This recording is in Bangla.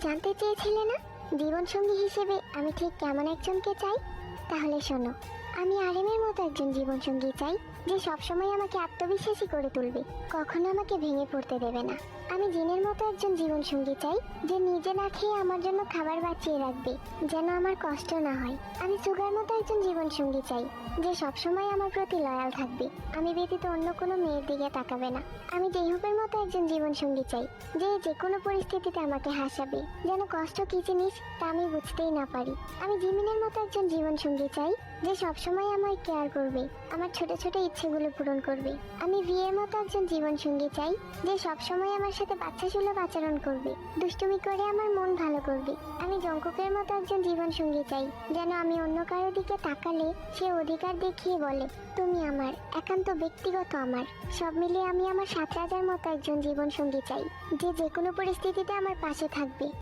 জানতে চেয়েছিলে না জীবনসঙ্গী হিসেবে আমি ঠিক কেমন একজনকে চাই? তাহলে শোনো, আমি আরেমের মতো একজন জীবনসঙ্গী চাই, যে সবসময় আমাকে আত্মবিশ্বাসী করে তুলবে, কখনো আমাকে ভেঙে পড়তে দেবে না। আমি জিনের মতো একজন জীবনসঙ্গী চাই, যে নিজে না খেয়ে আমার জন্য খাবার বাঁচিয়ে রাখবে, যেন আমার কষ্ট না হয়। আমি সুগার মতো একজন জীবনসঙ্গী চাই, যে সবসময় আমার প্রতি লয়াল থাকবে, আমি ব্যতীত অন্য কোনো মেয়ের দিকে তাকাবে না। আমি জেহুবের মতো একজন জীবনসঙ্গী চাই, যে যে কোনো পরিস্থিতিতে আমাকে হাসাবে, যেন কষ্ট কি জিনিস তা আমি বুঝতেই না পারি। আমি জিমিনের মতো একজন জীবনসঙ্গী চাই, যে সবসময় আমায় কেয়ার করবে, আমার ছোট ছোট ইচ্ছেগুলো পূরণ করবে। আমি বিয়ের মতো একজন জীবনসঙ্গী চাই, যে সবসময় আমার সাথে বাচ্চা সুলভ আচরণ করবে, দুষ্টুমি করে আমার মন ভালো করবে। আমি জঙ্কুকের মতো একজন জীবনসঙ্গী চাই, যেন আমি অন্য কারো দিকে তাকালে সে অধিকার দেখিয়ে বলে, তুমি আমার একান্ত ব্যক্তিগত আমার। সব মিলিয়ে আমি আমার 7 রাজার মতো একজন জীবনসঙ্গী চাই, যে যে কোনো পরিস্থিতিতে আমার পাশে থাকবে।